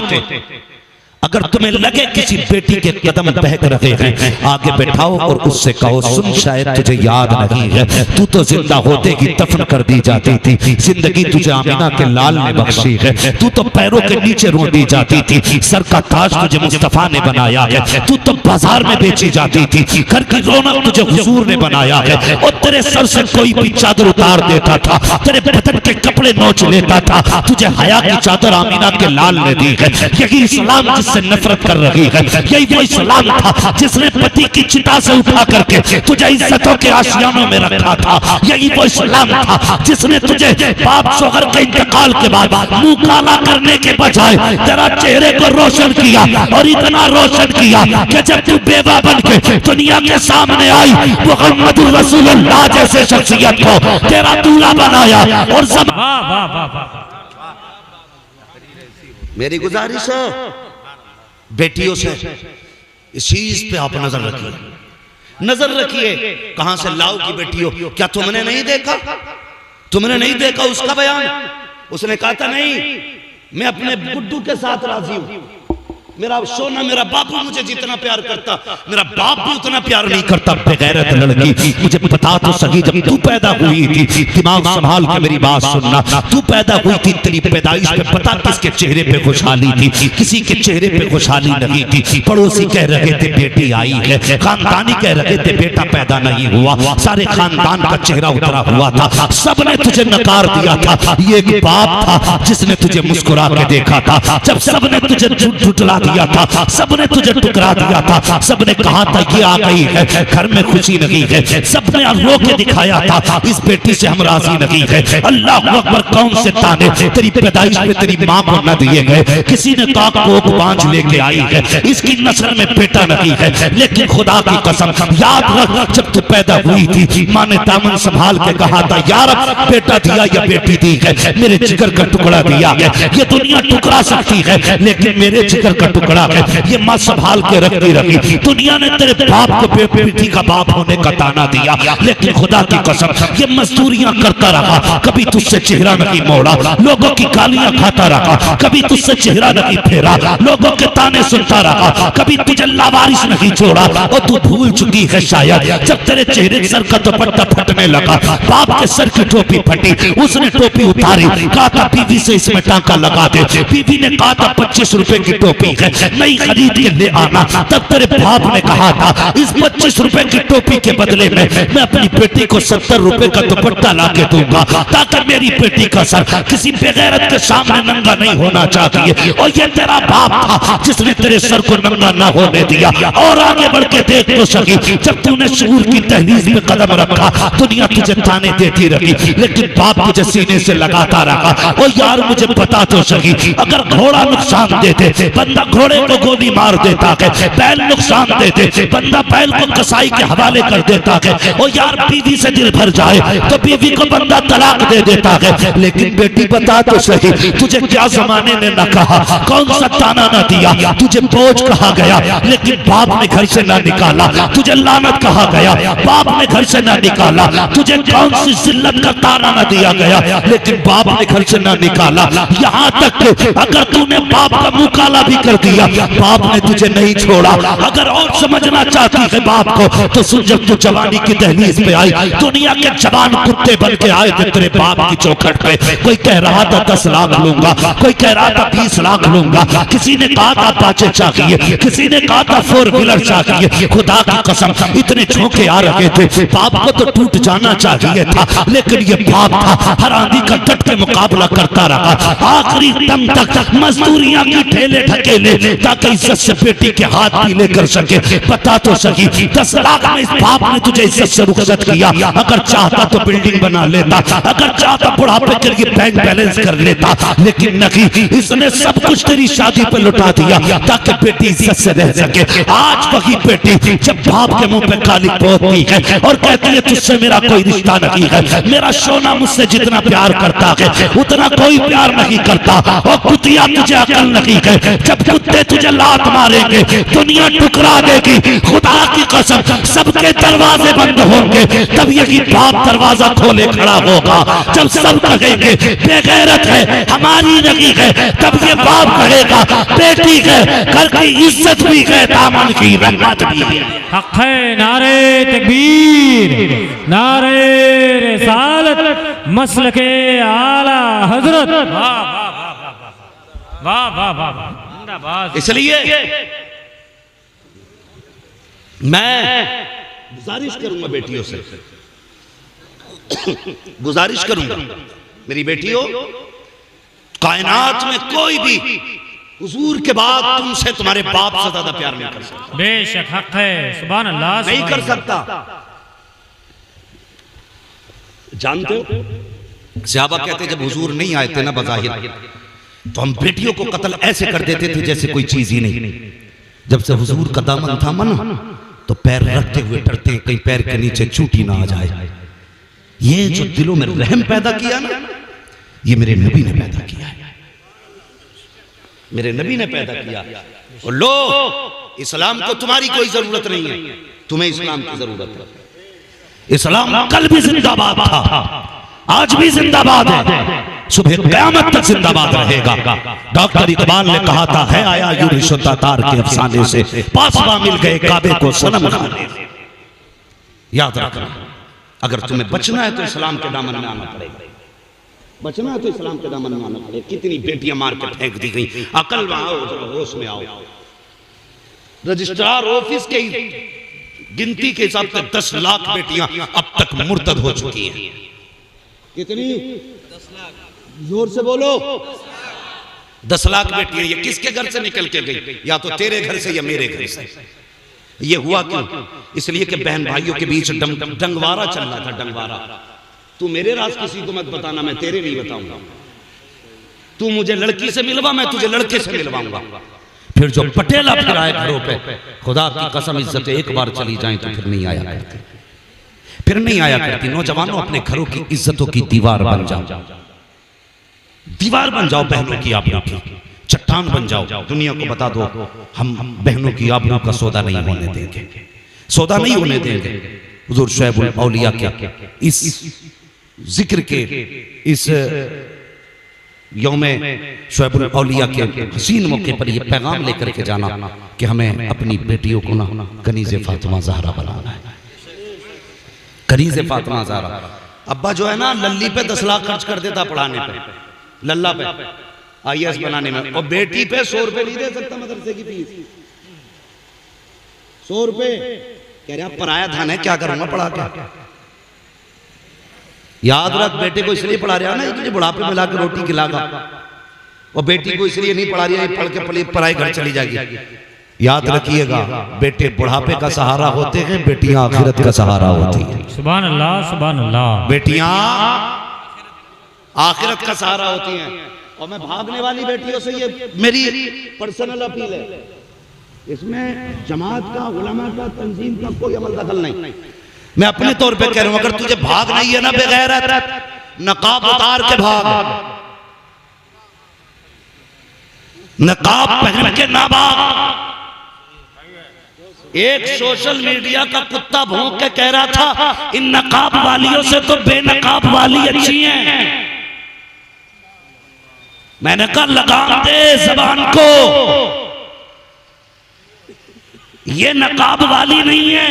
होते। अगर तुम्हें लगे किसी बेटी के कदम बहक रहे हैं, आगे बैठाओ और उससे कहो, सुन शायद तुझे याद नहीं है, तू तो जिंदा होते ही दफन कर दी जाती थी। जिंदगी तुझे आमिना के लाल ने बख्शी है, तू तो पैरों के नीचे रो दी जाती थी। सर का ताज तुझे मुस्तफा ने बनाया है, तू तो बाजार में बेची जाती थी। घर की रौनक तुझे हुजूर ने बनाया है। और तेरे सर से कोई भी चादर उतार देता था, तेरे बदन के कपड़े नोच लेता था, तुझे हया की चादर आमिना के लाल ने दी है। यही इस्लाम जिससे नफरत कर रही है, यही वो इस्लाम था जिसने पति की चिता से उठा करके तुझे इज्जतों के आशियानों में रखा था। यही वो इस्लाम था जिसने तुझे बाप शोहर के इंतकाल के बाद मुंह काला करने के बजाय तेरा चेहरे को रोशन किया, और इतना रोशन किया कि जब तू बेवा बन के दुनिया के सामने आई, मुहम्मद रसूलुल्लाह जैसे शख्सियत को तेरा दूल्हा बनाया। और मेरी गुजारिश है बेटियों से, इस चीज पे आप नजर रखिए, नजर रखिए। कहां से लाओ की बेटियों, क्या तुमने नहीं देखा, तुमने नहीं देखा उसका बयान? उसने कहा था नहीं, मैं अपने गुड्डू के साथ राजी हूं, मेरा सोना, मेरा बापू मुझे जितना प्यार करता, मेरा बाप भी उतना प्यार नहीं करता। बेगैरत लड़की, मुझे बता तो सही, जब तू पैदा हुई थी, दिमाग संभाल के मेरी बात सुनना, तू पैदा हुई थी, तेरी पैदाइश पे पता किसके चेहरे पे खुशहाली थी? किसी के चेहरे पे खुशहाली नहीं थी। पड़ोसी कह रहे थे बेटी आई है, खानदानी कह रहे थे बेटा पैदा नहीं हुआ, सारे खानदान का चेहरा उतरा हुआ था, सबने तुझे नकार दिया था। ये एक बाप था जिसने तुझे मुस्कुरा के देखा था, जब सबने तुझे झुठला दिया था, सबने तुझे टुकरा दिया था, सबने कहा था ये आ गई है, घर में खुशी नहीं है, सबने रो के दिखाया था, इस बेटी से हम राजी नहीं है। अल्लाह अकबर, कौन से ताने तेरी पैदाइश में तेरी मां को न दिए गए। किसी ने कहा कोक बांझ लेके आई है, इसकी नस्ल में बेटा नहीं है। लेकिन खुदा की कसम याद रख, जब तू पैदा हुई थी, मां ने दामन संभाल के कहा था यार बेटा दिया या बेटी दी है, मेरे जिगर का टुकड़ा दिया है। ये दुनिया टुकरा सकती है लेकिन मेरे जिगर का टुकड़ा है, ये मां संभाल के रखती रही। दुनिया ने तेरे बाप को बेटी का बाप होने का ताना दिया, लेकिन खुदा की कसम ये मजदूरियां करता रहा, कभी तुझसे चेहरा नहीं मोड़ा, लोगों की गालियां खाता रहा, कभी तुझसे चेहरा नहीं फेरा, लोगों के ताने सुनता रहा, कभी तुझे लावारिस नहीं छोड़ा। और तू भूल चुकी है शायद जब तेरे चेहरे सर का दुपट्टा फटने लगा, बाप के सर की टोपी फटी, उसने टोपी उतारी, कहा था बीवी से इसमें टांका लगा दे। बीवी ने कहा था 25 रुपए की टोपी है, नहीं खरीद के ले आना। तब तेरे बाप ने कहा था इस 25 रुपए की टोपी के बदले में मैं अपनी बेटी को 70 रुपए का दुपट्टा ला के दूंगा, ताकि मेरी बेटी का सर किसी बेगैरत के सामने नंगा नहीं होना चाहिए। और ये तेरा बाप था जिसने तेरे सर को नंगा ना होने दिया। और आगे बढ़ के देख तो सकी, जब तूने शूर की दहलीज में कदम रखा, दुनिया तुझे ताने देती रही, लेकिन बाप तुझे सीने से लगाता रहा। और यार मुझे बता तो सकी, अगर घोड़ा नुकसान देते, बंदा घोड़े को गोली मार देता है, बैल नुकसान देते, बंदा बैल को कसाई के हवाले कर देता है। और यार बीवी से दिल भर जाए तो बीवी को बंदा तलाक दे देता है। लेकिन बेटी बता तो सही, तुझे क्या जमाने ने न कहा, कौन सा ताना न दिया, तुझे बोझ कहा गया लेकिन बाप ने घर से ना निकाला, तुझे लानत कहा गया, बाप ने घर से ना निकाला, तुझे कौन सी जिल्लत का ताना न दिया गया लेकिन बाप ने घर से ना निकाला। यहाँ तक अगर तूने बाप का मुंह काला भी कर दिया, बाप ने तुझे नहीं छोड़ा। अगर और समझना चाहती है बाप को तो सुन, जब तू जवानी की दहलीज पे आई, दुनिया के जवान कुत्ते बन के आए थे तेरे बाप की चौखट पे। कोई कह रहा था 10 लाख लूंगा, कोई कह रहा था 20 लाख लूंगा, किसी ने कहा था बाचे चाहिए, किसी ने कहा था 4 व्हीलर चाहिए। खुदा की कसम इतने झोंके आ रहे थे, बाप को तो टूट जाना चाहिए था, लेकिन ये बाप था हर आंधी का डट के मुकाबला करता रहा, आखिरी दम तक मजदूरियां की ठेले ढकेले, ताकि इज्जत से बेटी के हाथ पीले कर सके। बता तो सही, 10 लाख में इस बाप ने तुझे इज्जत से रुखसत किया। अगर चाहता तो बिल्डिंग बना लेता, अगर चाहता बुढ़ापे के लिए बैंक बैलेंस कर लेता, लेकिन नहीं, इसने सब कुछ तेरी शादी पे लुटा दिया ताकि बेटी इज्जत से रह सके। आज वही बेटी जब बाप के मुंह पे काली पोतती है और कहती है तुझसे मेरा कोई रिश्ता नहीं है, मेरा सोना मुझसे जितना प्यार करता है उतना कोई प्यार नहीं करता। और कुतिया तुझे अकल नहीं है, जब कुत्ते तुझे लात मारेंगे, दुनिया टुकरा देगी, खुदा की कसम सबके दरवाजे बंद होंगे, तब यही बाप दरवाजा खोले खड़ा होगा। जब सब कहेंगे बेगैरत है, हमारी नहीं है, तब ये बाप कहेगा बेटी है, घर की इज्जत भी है, दामन की रहमत भी है। हक है। नारे तकबीर, नारे रिसालत, मसलके आला हजरत। वाह वाह वाह वाह वाह, जिंदाबाद। इसलिए मैं गुजारिश करूंगा बेटियों से, गुजारिश करूंगा मेरी बेटियों, कायनात में कोई भी हुजूर के बाद तुमसे तुम्हारे बाप से ज्यादा प्यार नहीं कर सकता। बेशक हक है, सुभान अल्लाह, नहीं कर सकता। जानते हो सहाबा कहते जब हुजूर नहीं आए थे ना बज़ाहिर, तो हम बेटियों को कत्ल ऐसे कर देते थे जैसे कोई चीज ही नहीं। जब से हुजूर का दामन था मन, तो पैर रखते हुए डरते हैं कहीं पैर के नीचे चूटी ना आ जाए। ये जो दिलों में रहम पैदा किया ना, ये मेरे नबी ने पैदा किया है, मेरे नबी ने पैदा किया। और लो, इस्लाम को तुम्हारी कोई जरूरत नहीं है, तुम्हें इस्लाम की जरूरत है। इस्लाम कल भी जिंदाबाद था, आज भी जिंदाबाद है, सुबह क़यामत तक जिंदाबाद रहेगा। डॉक्टर इकबाल ने कहा था, है आया यूं तार के अफसाने से, पासवा मिल गए काबे को सनम खाने से। याद रखना, अगर तुम्हें बचना है तो इस्लाम के दामन में आना पड़ेगा, बचना है तो इस्लाम के दामन में आना पड़ेगा। कितनी बेटियां मार के फेंक दी गई, अकल में आओ, होश में आओ। रजिस्ट्रार ऑफिस के गिनती के हिसाब से 10 लाख बेटियां अब तक मुर्तद हो चुकी हैं। कितनी? 10 लाख, जोर से बोलो। 10 लाख बेटियां। ये किसके घर से निकल के गई? या तो तेरे घर से या मेरे घर से। ये हुआ क्यों? इसलिए कि बहन भाइयों के बीच डंगवारा चल रहा था, डंगवारा। तू मेरे राज किसी को मत बताना, मैं तेरे नहीं बताऊंगा। तू मुझे लड़की से मिलवा, मैं तुझे लड़के से मिलवाऊंगा। फिर जो पटेला फिर आए घरों पे, खुदा की कसम इज्जत एक बार चली जाए तो फिर नहीं आया करती, फिर नहीं आया करती। नौजवानों, अपने घरों की इज्जतों की दीवार बन जाओ, दीवार बन जाओ बहनों की आबरू की, चट्टान बन जाओ। दुनिया को बता दो, हम बहनों की आबरू का सौदा नहीं होने देंगे, सौदा नहीं होने देंगे। हुजूर शुएबुल औलिया के इस जिक्र के इस यौमे शुएबुल औलिया के हसीन मौके पर यह पैगाम लेकर के जाना कि हमें अपनी बेटियों को ना कनीज़े फातिमा ज़हरा बनाना है, कनीज़े फातिमा ज़हरा। अब्बा जो है ना, लल्ली पे 10 लाख खर्च कर देता पढ़ाने पे, लल्ला पे, IAS बनाने में, और बेटी पे 100 रुपए नहीं दे सकता मदरसे की फीस। 100 रुपए कह रहा पराया धन है, क्या करूंगा पढ़ा के। याद रख, बेटे को इसलिए पढ़ा रहा ना तुझे बुढ़ापे में लाकर रोटी खिलागा, और बेटी को इसलिए नहीं पढ़ा रहा पढ़ के पढ़ाई घर चली जाएगी। याद रखिएगा, बेटे बुढ़ापे का सहारा होते हैं, बेटियां आखिरत का सहारा होती हैं। सुभान अल्लाह, सुभान अल्लाह। बेटियां आखिरत का सहारा होती हैं। और मैं भागने वाली बेटियों से, ये मेरी पर्सनल अपील है, इसमें जमात का, उलमा का, तंजीम का कोई अमल दखल नहीं। मैं अपने तौर पे कह रहा हूं, अगर तुझे भाग नहीं है ना बेगैरत, नकाब उतार के भाग, नकाब पहन के ना भाग। एक सोशल मीडिया का कुत्ता भौंक के कह रहा था, इन नकाब वालियों से तो बेनकाब वाली अच्छी हैं। मैंने कहा लगाम दे जबान को, ये नकाब वाली नहीं है,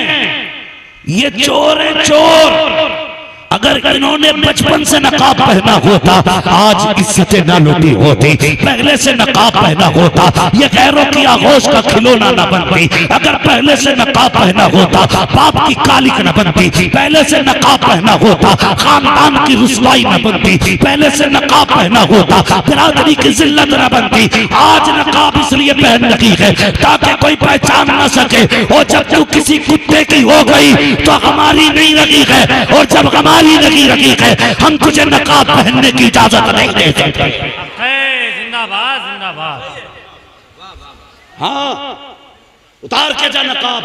ये चोर है, चोर। अगर इन्होंने बचपन से नकाब पहना होता, आज इज्जतें ना लूटी होती। पहले से नकाब पहना होता, ये गैरों की आगोश का खिलौना न बनती। अगर पहले से नकाब पहना होता, बाप की कालिक न बनती। पहले से नकाब पहना होता, खानदान की रुसवाई न बनती। पहले से नकाब पहना होता, बिरादरी की जिल्लत न बनती। आज नकाब इसलिए पहन रखी है ताकि कोई पहचान न सके। और जब तू किसी कुत्ते की हो गई तो हमारी नहीं रखी है, और जब हमारी लगी रखी है, हम तुझे नकाब पहनने की इजाजत नहीं दे सकते। जिंदाबाद, जिंदाबाद। हाँ, उतार के जा नकाब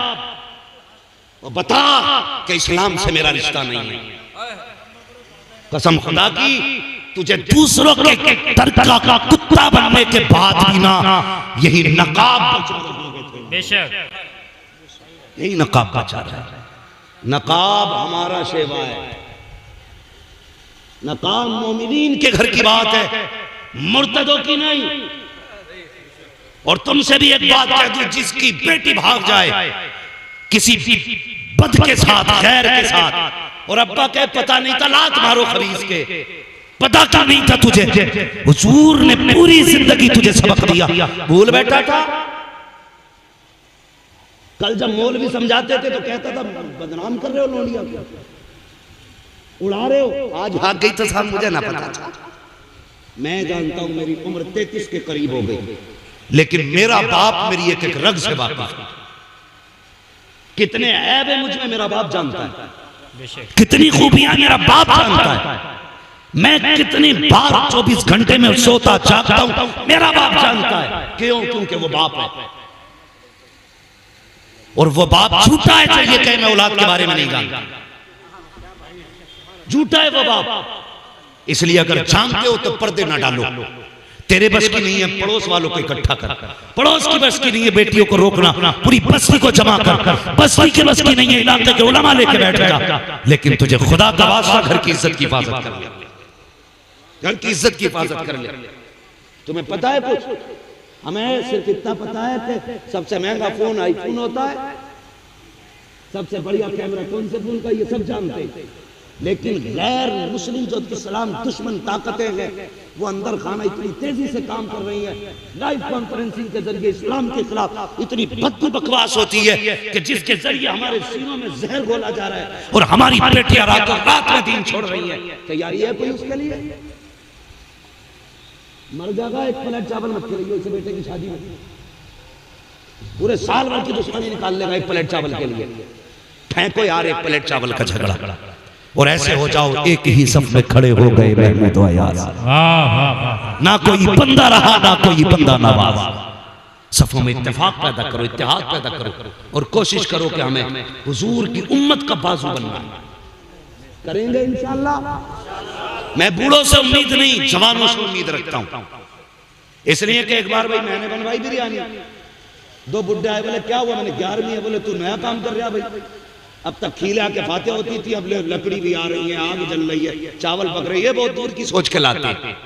और बता कि इस्लाम से मेरा रिश्ता नहीं है। कसम खुदा की, तुझे दूसरों के तरका का कुत्ता बनने के बाद भी ना यही नकाब बेशक यही नकाब बचा रहा है। नकाब हमारा शेवा है, नकाब मोमिनीन के घर की बात है, मुर्तदों की नहीं। और तुमसे भी एक बात कह दूं, जिसकी बेटी भाग जाए किसी बद के साथ, गैर के साथ, और अब्बा कहे पता नहीं था, लात मारो खरीज के, पता क्या नहीं था तुझे, हुजूर ने पूरी जिंदगी तुझे सबक दिया, भूल बैठा था। कल जब मौलवी समझाते थे तो कहता था बदनाम कर रहे हो लोलिया, उड़ा रहे हो। आज भाग गई तो साहब मुझे ना पता था। मैं जानता हूं मेरी उम्र 33 के करीब हो गई, लेकिन मेरा बाप मेरी एक एक रग से वाकिफ है। कितने ऐब है मुझ में मेरा बाप जानता है, कितनी खूबियां मेरा बाप जानता है। मैं कितनी बार 24 घंटे में सोता जागता हूं मेरा बाप जानता है। क्यों? क्योंकि वो बाप है, और वो बाप झूठा है जो ये कहे मैं औलाद के बारे में नहीं जानता। झूठा है वो बाप। इसलिए अगर जानते हो तो पर्दे ना डालो। तेरे बस की नहीं है पड़ोस वालों को इकट्ठा कर, पड़ोस की बस की नहीं है बेटियों को रोकना, पूरी बस्ती को जमा कर, बस्ती की बस की नहीं है इलाके के उलमा लेके बैठ जा, लेकिन तुझे खुदा का वास्ता घर की इज्जत की हिफाजत कर ले, घर की इज्जत की हिफाजत कर ले। तुम्हें पता है कुछ? हमें सिर्फ इतना पता है कि सबसे महंगा फोन आईफोन होता है, सबसे बढ़िया कैमरा कौन से फोन का, ये सब जानते हैं। लेकिन गैर मुस्लिम जो इस्लाम दुश्मन ताकतें हैं वो अंदर खाना इतनी तेजी से काम कर रही है, लाइव कॉन्फ्रेंसिंग के जरिए इस्लाम के खिलाफ इतनी बदबू बकवास होती है कि जिसके जरिए हमारे सीनों में जहर घोला जा रहा है और हमारी बेटियां रातों रात में दीन छोड़ रही है। तैयारी है कोई उसके लिए? मर जाएगा, एक प्लेट चावल मत खिलाइए इसे बेटे की शादी में, पूरे साल भर की दुश्मनी निकाल लेगा एक प्लेट चावल के लिए। फेंको यार एक प्लेट चावल का झगड़ा, और ऐसे हो जाओ एक ही सफ में खड़े हो गए महमूद अयाज। ना कोई बंदा रहा ना कोई बंदा नवाज। सफों में इत्तेफाक पैदा करो, इत्तेहाद पैदा करो, और कोशिश करो कि हमें हुजूर की उम्मत का बाजू बनना। करेंगे इंशाअल्लाह। मैं बूढ़ों से उम्मीद नहीं, जवानों से उम्मीद रखता हूं। इसलिए कि एक बार भाई मैंने बनवाई बिरयानी, दो बुड्ढे आए, बोले क्या हुआ? मैंने 11वीं है। बोले तू नया काम कर रहा भाई, अब तक खीले आके फाते होती थी, अब लकड़ी भी आ रही है, आग जल रही है, चावल पक रही है, बहुत दूर की सोच के लाते हैं।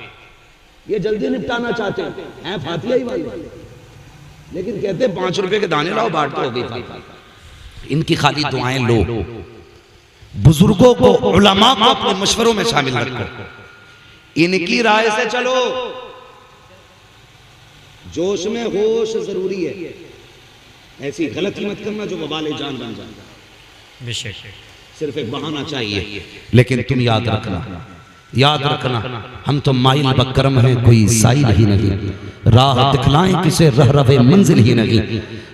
ये जल्दी निपटाना चाहते हैं फातिया ही वाले, लेकिन कहते 5 रुपए के दाने लाओ, बांट हो गई। इनकी खाली दुआएं लो, बुजुर्गों को, उलमा को अपने मशवरों में शामिल रखो, इनकी राय से चलो। जोश में होश जरूरी है, ऐसी गलती मत करना जो वबाले जान बन जाए। सिर्फ एक बहाना चाहिए, लेकिन तुम याद रखना हम तो माइल बकरम हैं, कोई साइल ही नहीं, राह दिखलाएं किसे रह रहे मंजिल ही नहीं,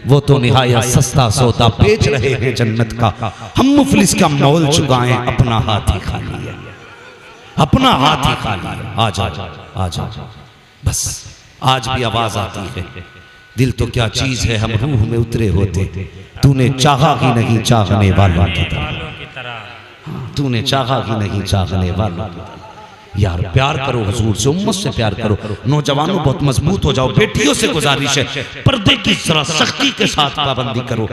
वो तो निहायत सस्ता सौदा बेच रहे हैं जन्नत का, हम मुफलिस का मोल चुकाएं, अपना हाथ ही खाली है, अपना हाथ ही खाली है। आजा बस आज भी आवाज आती है, दिल तो क्या चीज है हम रूह में उतरे होते, तूने चाहा ही नहीं चाहने वालों की तरह, तूने चाहा ही नहीं चाहने वालों की तरह। यार प्यार करो हुजूर से, उम्मत से प्यार करो। नौजवानों बहुत मजबूत हो जाओ। बेटियों से गुजारिश है पर्दे की जरा सख्ती के साथ पाबंदी करो,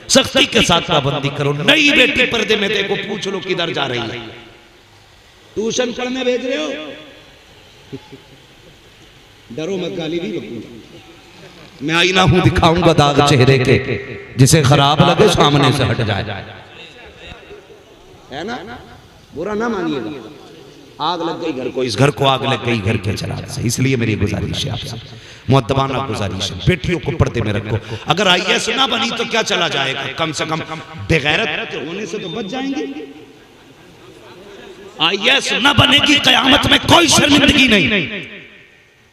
सख्ती के साथ पाबंदी करो। नई बेटी पर्दे में देखो, पूछ लो किधर जा रही है, ट्यूशन पढ़ने भेज रहे हो? डरो मत, गाली भी बकूंगा। मैं आईना हूं, दिखाऊंगा दाग चेहरे के, जिसे खराब लगे सामने से हट जाए, है ना? बुरा ना मानिएगा। आग लग गई घर को, इस घर को आग लग गई घर के चराग से। इसलिए मेरी गुजारिश है आपसे, मुअद्दबाना गुजारिश है, बेटियों को पर्दे में रखो। अगर आईएएस ना बनी तो क्या चला जाएगा, कम से कम बेगैरत होने से तो बच जाएंगे। आईएएस ना बनेगी कयामत में कोई शर्मिंदगी नहीं,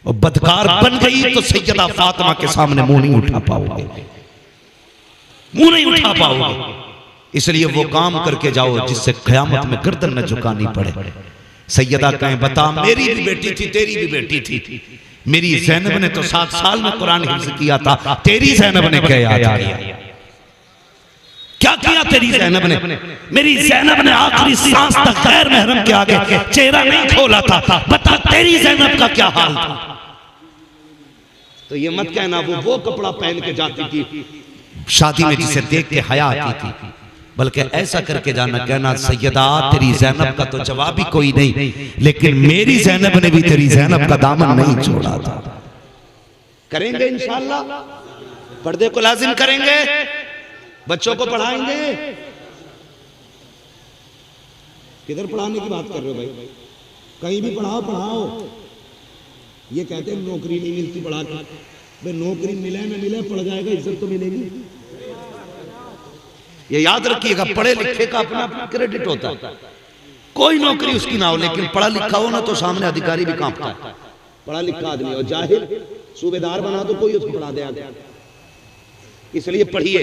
और बदकार बन गई तो सैयदा फातिमा के सामने मुंह नहीं उठा पाओगे, मुंह नहीं उठा पाओगे। इसलिए वो काम करके जाओ जिससे कयामत में गर्दन न झुकानी पड़े। सैयदा कहें बता, मेरी भी बेटी थी, तेरी भी बेटी थी, मेरी ज़ैनब ने तो 7 साल में कुरान हिफ्ज़ किया था, तेरी ज़ैनब ने क्या याद किया? क्या किया तेरी ज़ैनब ने? मेरी ज़ैनब ने आखिरी सांस तक गैर महरम के आगे चेहरा नहीं खोला था। बता तेरी ज़ैनब का क्या हाल था? तो ये मत कहना वो कपड़ा पहन के जाती थी शादी में जिसे देख के हया आती थी, बल्कि ऐसा करके जाना, कहना सैयदा तेरी ज़ैनब का तो जवाब ही कोई नहीं, लेकिन मेरी ज़ैनब ने भी तेरी ज़ैनब का दामन नहीं छोड़ा था। करेंगे इंशाअल्लाह, पर्दे को लाजिम करेंगे, बच्चों को पढ़ाएंगे। किधर पढ़ाने की बात कर रहे हो भाई? कहीं भी पढ़ाओ। ये कहते हैं नौकरी नहीं मिलती पढ़ा के। भाई नौकरी मिले ना मिले, पढ़ जाएगा, इज्जत तो मिलेगी। ये याद रखिएगा, पढ़े लिखे का अपना क्रेडिट होता है। कोई नौकरी उसकी ना हो, लेकिन पढ़ा लिखा हो ना तो सामने अधिकारी भी कांपता है। पढ़ा लिखा आदमी और जाहिल सूबेदार बना तो कोई उसको पढ़ा देगा। इसलिए पढ़िए,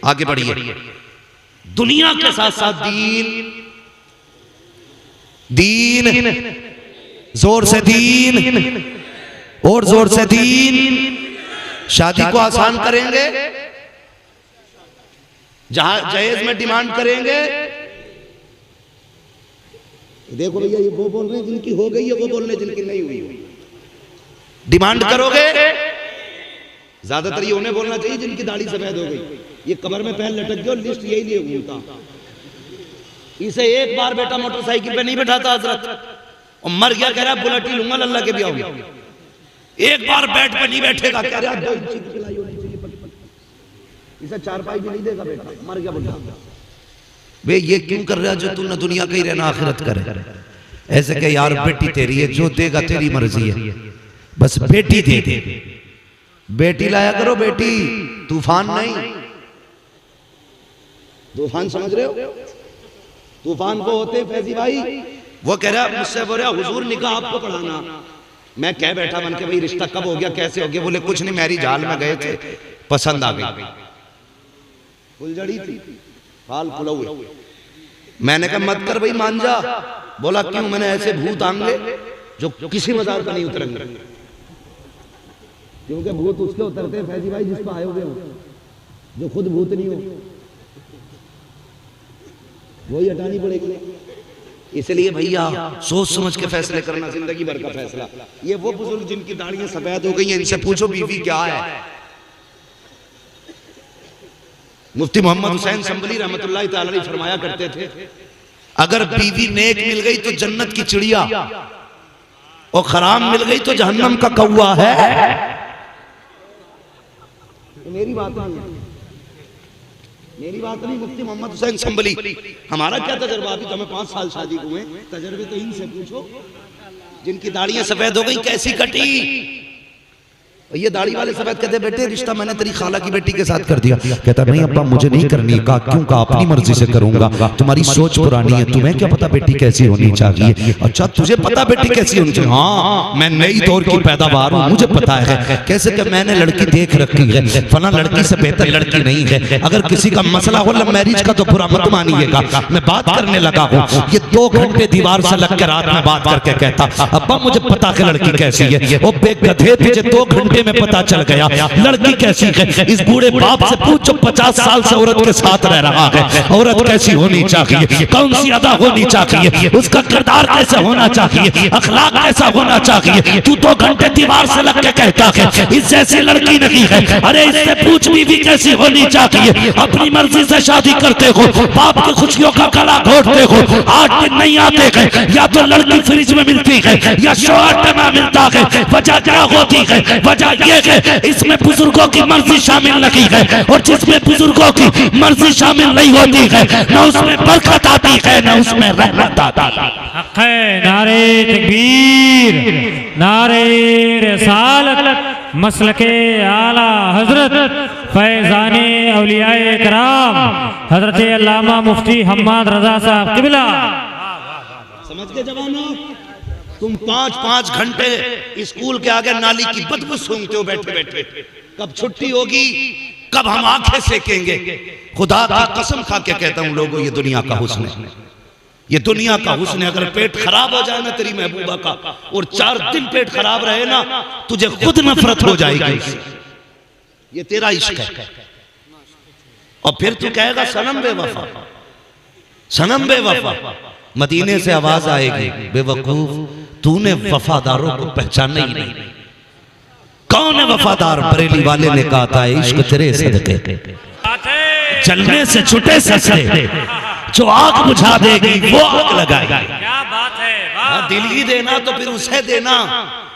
आगे बढ़िए। दुनिया के साथ साथ दीन, जोर से दीन और जोर से दीन। शादी को आसान करेंगे, जहां जहेज में डिमांड करेंगे। देखो भैया, ये वो बोल रहे हैं जिनकी हो गई है, वो बोल रहे हैं जिनकी नहीं हुई। डिमांड करोगे, ज्यादातर ये उन्हें बोलना चाहिए जिनकी दाढ़ी सफेद हो गई। ये कमर में पैर लटक गया, लिस्ट यही लिए घूमता। इसे एक बार बेटा मोटरसाइकिल पे नहीं बैठाता हजरत, और मर गया, कह रहा बुलेट ही लूंगा अल्लाह के भी आऊंगा। एक बार बेड पे नहीं बैठेगा, कह रहा 2 इंच की सिलाई होनी चाहिए। इसे 4 पाई भी नहीं देगा बेटा, मर गया बुढ़ा। वे ये क्यों कर रहा जो तू न दुनिया का ही रहना आखिरत करे? ऐसे कह यार बेटी तेरी है, जो देगा तेरी मर्जी है, बस बेटी दे दे। बेटी लाया करो, बेटी, तूफान नहीं। तूफान समझ रहे हो? तूफान को होते फैजी भाई। वो कह रहा मुझसे, बोल रहा हुजूर निकाह आपको पढ़ाना। मैं कह बैठा मन के भाई रिश्ता कब हो गया, कैसे हो गया? बोले कुछ नहीं, मैरिज हाल में गए थे, पसंद आ गई, फुलझड़ी थी, हाल पुलौए। मैंने कहा मत कर भाई, मान जा। बोला क्यों? मैंने ऐसे भूत आंगे जो किसी मजार पर नहीं उतरेंगे, क्योंकि भूत उसके उतरते हैं फैजी भाई जिस पर आए हुए हो, जो खुद भूत नहीं हो, वही हटानी पड़ेगी। इसलिए भैया सोच समझ के फैसले करना, जिंदगी भर का फैसला। ये वो बुजुर्ग जिनकी दाढ़ियां सफेद हो गई हैं, इनसे पूछो बीवी क्या है। मुफ्ती मोहम्मद हुसैन संभली रहमतुल्लाह तआला अलैहि फरमाया करते थे, अगर बीवी नेक मिल गई तो जन्नत की चिड़िया, और खराब मिल गई तो जहन्नम का कौवा है। मेरी बात नहीं, मेरी बात नहीं, मुफ्ती मोहम्मद हुसैन संभली। हमारा क्या तजर्बा? अभी तो हमें 5 साल शादी हुए, तजर्बे तो इनसे पूछो जिनकी दाढ़ियां सफेद हो गई, कैसी कटी। ये दाढ़ी वाले सफेद कहते बेटे रिश्ता मैंने तेरी खाला की बेटी के साथ कर दिया। कहता नहीं अब्बा मुझे नहीं करनी। कहा क्यों? कहा अपनी मर्जी से करूंगा, तुम्हारी सोच पुरानी है, तुम्हें क्या पता बेटी कैसी होनी चाहिए। अच्छा तुझे पता बेटी कैसी होनी चाहिए? हाँ मैं नई दौर की पैदावार हूँ, मुझे पता है। कैसे कि मैंने लड़की देख रखी है, फला लड़की से बेहतर लड़की नहीं है। अगर किसी का मसला हो लव मैरिज का तो बुरा मत मानिएगा, मैं बात करने लगा हूँ। ये 2 घंटे दीवार से लग के रात में बात करके कहता अब्बा मुझे पता है लड़की कैसी है। वो बेगधे तुझे 2 घंटे में पता चल गया लड़की कैसी है। इस बूढ़े बाप से पूछो 50 साल से औरत के साथ रह रहा है, औरत कैसी होनी चाहिए, कौन सी अदा होनी चाहिए, उसका किरदार कैसे होना चाहिए, अखलाक कैसा होना चाहिए। तू 2 घंटे दीवार से लग के कहता है इस जैसी लड़की नहीं है। अरे इससे पूछ बीवी कैसी होनी चाहिए। अपनी मर्जी से शादी करते हो, बाप की खुशियों का गला घोटते हो, 8 दिन नहीं आते हैं, या तो लड़की फ्रिज में मिलती है या शॉर्ट में मिलता है। वजह क्या होती है? वजह ये इसमें बुजुर्गों की मर्जी शामिल नहीं है, और जिसमें बुजुर्गों की मर्जी शामिल नहीं होती है न उसमें बरकत आती है न उसमें रहमत आता है। नारे तकबीर, नारे रिसालत, मसलके आला हजरत फैजाने औलियाए कराम हजरत अल्लामा मुफ्ती हम्माद रजा साहब किबला। समझ के जवानों, तुम 5-5 घंटे स्कूल के आगे नाली की बदबू सूंघते हो बैठे बैठे। कब छुट्टी होगी, कब हम आंखें सेकेंगे। खुदा की कसम खा के कहता हूं लोगों, ये दुनिया का हुस्न है, ये दुनिया का हुस्न है। अगर पेट खराब हो जाए ना तेरी महबूबा का, और 4 दिन पेट खराब रहे ना, तुझे खुद नफरत हो जाएगी। ये तेरा इश्क है। और फिर तू कहेगा सनम बेवफा, सनम बेवफा। मदीने से आवाज आएगी, बेवकूफ तूने वफादारों को पहचाना ही नहीं। कौन है वफादार? बरेली वाले ने कहा था इश्क तेरे सदके, जलने से छुटे ससरे, जो आग बुझा देगी वो आग लगाएगी। क्या बात है, दिल ही देना तो फिर उसे देना।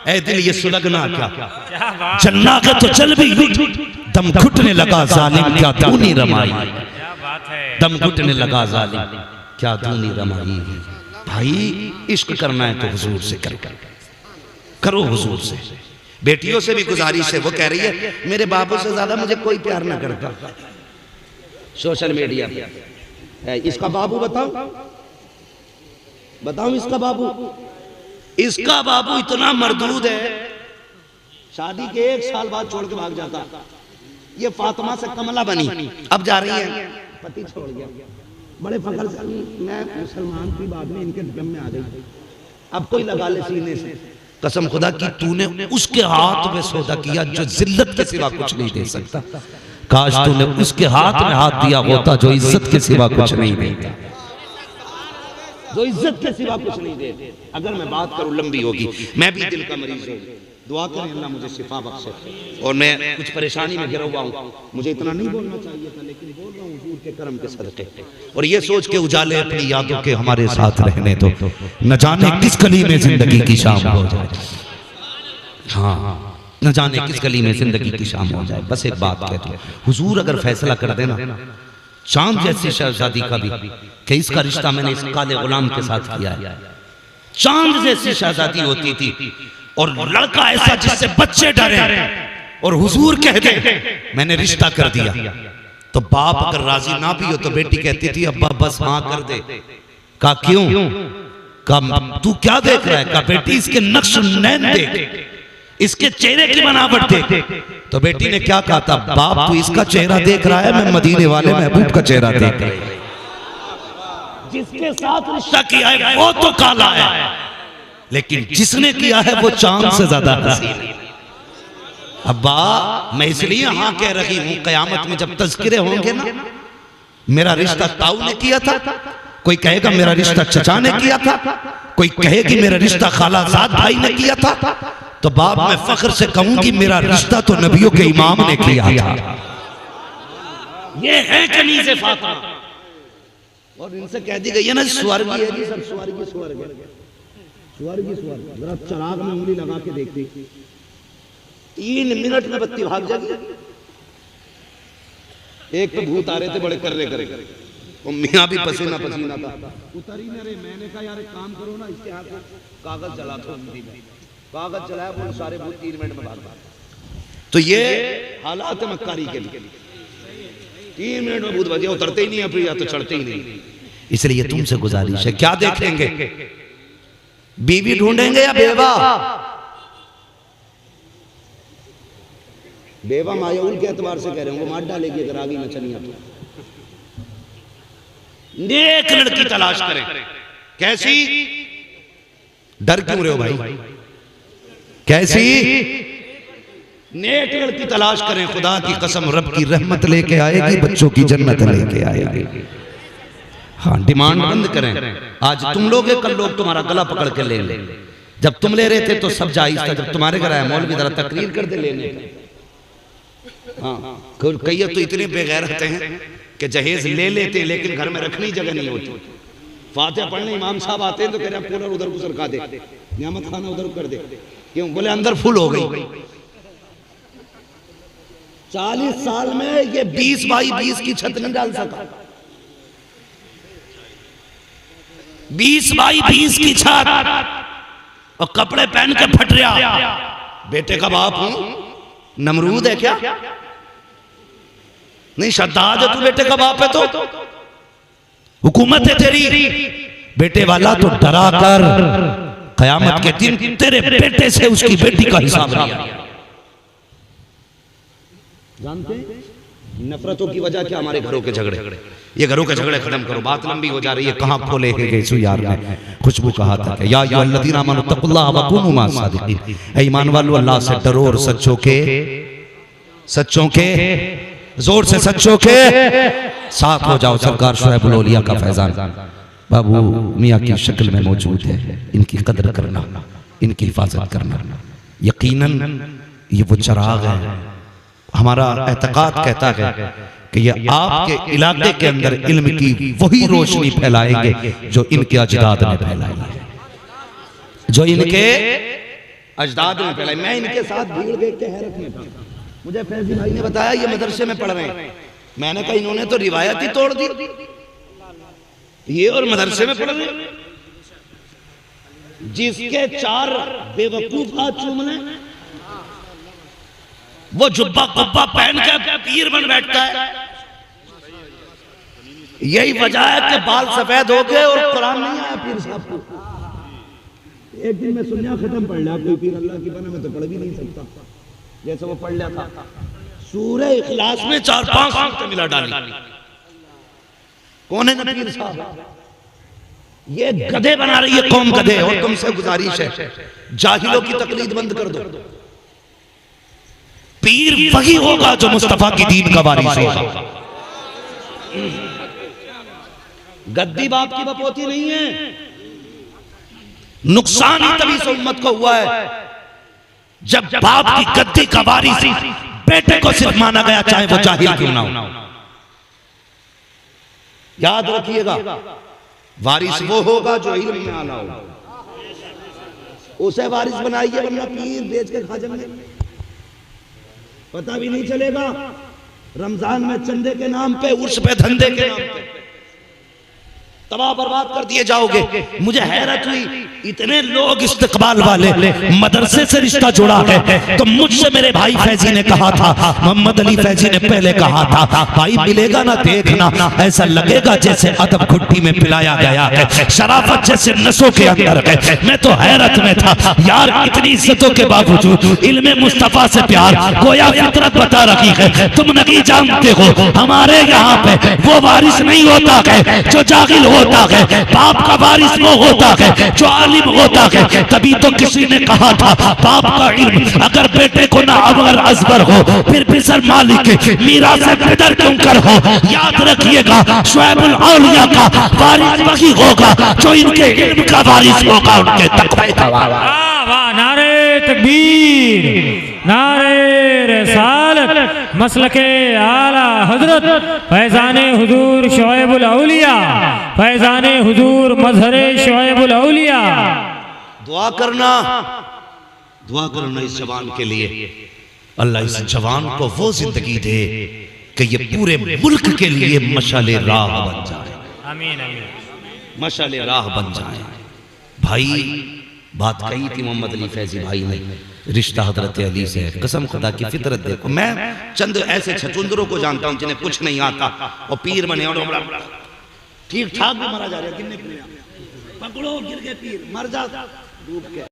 ऐ दिल ये सुलगना क्या क्या बात, चलना के तो चल भी, दम घुटने लगा जालिम क्या धूनी रमाई, क्या बात है। दम घुटने लगा जालिम क्या धूनी रमाई। भाई इश्क करना है तो हुजूर से करो, हुजूर से। बेटियों से भी गुजारिश है, वो कह रही है मेरे बाबू से ज्यादा मुझे कोई प्यार ना करता। सोशल मीडिया पे इसका बाबू बताओ इसका बाबू इतना मरदूद है, शादी के 1 साल बाद छोड़ के भाग जाता। ये फातिमा से कमला बनी, अब जा रही है, पति छोड़ गया, बड़े फखर से मैं मुसलमान की बात में इनके दम में आ गई, अब कोई लगा ले सीने से। कसम खुदा की तूने उसके हाथ में सौदा किया जो जिल्लत के सिवा कुछ नहीं दे सकता। काश तूने उसके हाथ में हाथ दिया होता जो इज्जत के सिवा कुछ नहीं देता, जो इज्जत के सिवा कुछ नहीं दे। अगर मैं बात करूं लंबी होगी, मैं भी दिल का मरीज हूं, दुआ करें अल्लाह मुझे शिफा बख्शे। और मैं कुछ परेशानी में गिरा हुआ हूं, मुझे इतना नहीं बोलना चाहिए था, लेकिन बोल रहा हूं हुजूर के करम के सदके। और ये सोच के उजाले अपनी यादों के हमारे साथ रहने दो, न जाने किस गली में जिंदगी की शाम हो जाए। हाँ, न जाने किस गली में जिंदगी की शाम हो जाए। बस एक बात कहता हूं, हुजूर अगर फैसला कर देना चांद जैसी शहजादी का भी कि इसका रिश्ता मैंने इस काले गुलाम के साथ किया है, चांद जैसी शहजादी होती थी, और लड़का ऐसा जिससे बच्चे डरे, और हुजूर कह दे मैंने रिश्ता कर दिया, तो बाप अगर राजी ना भी हो तो बेटी कहती थी अब्बा बस हाँ कर दे। कहा क्यों? कहा तू क्या देख रहा है? कहा बेटी इसके नक्श नैन देख, इसके चेहरे की बनावट देख। तो बेटी ने क्या कहा था? बाप तू इसका चेहरा देख रहा है, मैं मदीने वाले महबूब का चेहरा देख रहा हूं। जिसके साथ रिश्ता किया है वो तो काला है, लेकिन जिसने किया है वो चांद से ज्यादा हसीन है। अब्बा मैं इसलिए हाँ कह रही हूं, कयामत में जब तज़किरे होंगे ना, मेरा रिश्ता ताऊ ने किया था, कोई कहेगा मेरा रिश्ता चचा ने किया था, कोई कहेगी मेरा रिश्ता खालाजाद भाई ने किया था, तो बाप मैं फख्र से कहूंगी मेरा रिश्ता तो नबियों के इमाम ने किया था। ये है कनीज़े फातिमा। और इनसे कह दी गई है ना स्वर्ग है जी, सब स्वर्ग ही स्वर्ग है, स्वर्ग ही स्वर्ग। जरा चिराग में उंगली लगा के देखती, 3 मिनट में बत्ती भाग जाएगी। एक तो भूत आ रहे थे बड़े कर्रे करे, और मियां भी पसीना पसीना था, उतर ही नहीं रहे। मैंने कहा यार एक काम करो ना, इसके हाथ में कागज जला दो। कागज जलाया, वो सारे भूत 3 मिनट में भाग भाग। तो ये हालात है मक्कारी के लिए, 3 मिनट में भूत बजे उतरते ही नहीं है, या तो चढ़ते ही नहीं। इसलिए तुमसे गुजारिश है, क्या देखेंगे? बीवी ढूंढेंगे या बेवा? बेवा मायूल के एतबार से कह रहे हैं, वो मार डालेगी अगर आगे नचनिया तो। नेक लड़की तलाश करें। कैसी? डर क्यों रहे हो भाई? कैसी? नेक लड़की तलाश करें। खुदा की कसम रब की रहमत लेके आएगी, बच्चों की जन्नत लेके आएगी। हाँ, डिमांड बंद करें। आज तुम लोग, कल लोग तुम्हारा गला पकड़ के ले ले। जब तुम ले रहे थे तो सब जायज था, जब तुम्हारे घर आया मौलवी जरा तकरीर कर दे लेने। हाँ, कई तो इतने बेगैरत हैं कि जहेज ले लेते हैं लेकिन घर में रखने जगह नहीं होती। फातिहा पढ़ने इमाम साहब आते हैं तो कह रहे हैं कूलर उधर को सरका दे, नियामत खाना उधर कर दे। क्यों? बोले अंदर फुल हो गई। 40 साल में ये 20 बाई 20 की छत नहीं डाल सका। 20 बाई 20 की छत, और कपड़े पहन के फट रहा। बेटे का बाप हूं, नमरूद है क्या? नहीं, शद्दाद है तू, बेटे का बाप है तो हुकूमत है तेरी। बेटे वाला तो डरा कर कयामत के दिन तेरे बेटे से उसकी बेटी का हिसाब लिया। जानते हैं नफरतों की वजह क्या? हमारे घरों के झगड़े। ये घरों के झगड़े खत्म करो, बात लंबी हो जा रही है। कहां खोले गए यार ने खुशबू कहा था कि या अय्युहल्लज़ीना आमनू तक़ुल्लाह व कूनू माअस सादिक़ीन। ऐ ईमान वालों, अल्लाह से डरो और सच्चों के जोर से सच्चों के साथ हो जाओ। सरकार शुएबुल औलिया का फैजान बाबू मियाँ की शक्ल में मौजूद है। इनकी कदर करना, इनकी हिफाजत करना। यकीनन ये वो चिराग है। हमारा एतकाद कहता है कि ये आपके इलाके के अंदर इल्म की वही रोशनी फैलाएंगे जो इनके अजदाद ने फैलाई है, जो इनके अजदाद ने फैलाई। मैं इनके साथ भीड़ देख के हैरत में था। मुझे फैजी भाई ने बताया ये मदरसे में पढ़ रहे हैं। मैंने कहा इन्होंने तो रिवायत ही तोड़ दी, ये और मदरसे में पढ़ रहे हैं। जिसके 4 बेवकूफ हाथ चूमने, वो जुब्बा कुब्बा पहन के पीर बन बैठता है। यही वजह है कि बाल सफेद हो गए और कुरान नहीं आया पीर साहब को। एक दिन में सुनिया खत्म पढ़ लिया, कोई पीर अल्लाह की बना में तो पढ़ भी नहीं सकता, जैसे वो पढ़ लिया था। सूरह इखलास में 4-5 सूरतें मिला डाली। कौन है ना पीर साहब? ये गधे बना रही है कौम, गधे। और तुमसे गुजारिश है, जाहिलों की तकलीद बंद कर दो। पीर वही होगा जो मुस्तफा की दीन का वारिस होगा। गद्दी बाप की बपोती नहीं है। नुकसान ही तभी से उम्मत को हुआ है जब बाप की गद्दी का वारिस बेटे को सिर्फ माना गया, चाहे वो जाहिल क्यों ना हो। याद रखिएगा, वारिस वो होगा जो इल्म में आला हो, उसे वारिस बनाइए, वरना पीर बेच के खा जाएंगे, पता भी नहीं चलेगा। रमजान में चंदे के नाम पे, उर्स पे, धंधे के नाम पे तबाह बर्बाद कर दिए जाओगे। मुझे हैरत हुई, इतने लोग इस्तकबाल वाले, मदरसे से रिश्ता जुड़ा है। तो मुझसे मेरे भाई फैजी ने कहा था, मोहम्मद अली फैजी ने पहले कहा था, भाई मिलेगा ना देखना, ऐसा लगेगा जैसे अदब घुट्टी में पिलाया गया है, शराफत जैसे नसों के अंदर है। मैं तो हैरत में था यार, इतनी इज्जतों के बावजूद इल्मे मुस्तफा से प्यार, गोया फितरत बता रही है। तुम नहीं जानते हो हमारे यहाँ पे वो वारिस नहीं होता है जो जागिल होता है, बाप का वारिस वो होता है जो आलिम होता है। तभी तो किसी ने कहा था, बाप का इल्म अगर बेटे को ना अवर अजबर हो, फिर बिसर मालिक मीरा से बेदर क्यों कर हो। याद रखिएगा, शुएबुल औलिया का वारिस वही होगा जो इनके इल्म का वारिस होगा, उनके तकवे का वारिस। नारे तकबीर, नारे रिसालत, मसलके आला हजरत फैजाने हुजूर शुएबुल औलिया, फैजाने हुजूर मजहरे शुएबुल औलिया। दुआ करना इस जवान के लिए। अल्लाह इस जवान को वो जिंदगी दे कि ये पूरे मुल्क के लिए मशाले राह बन जाए। आमीन आमीन। मशाले राह बन जाए। भाई बात कही थी मोहम्मद अली फैजी भाई ने, रिश्ता हजरत अली से, कसम खुदा की फितरत देखो। मैं चंद ऐसे छचुंदरों को जानता हूं जिन्हें कुछ नहीं आता और पीर बने और ठीक ठाक भी मरा जा रहा है। पकड़ो गिर के पीर मर जा डूब के।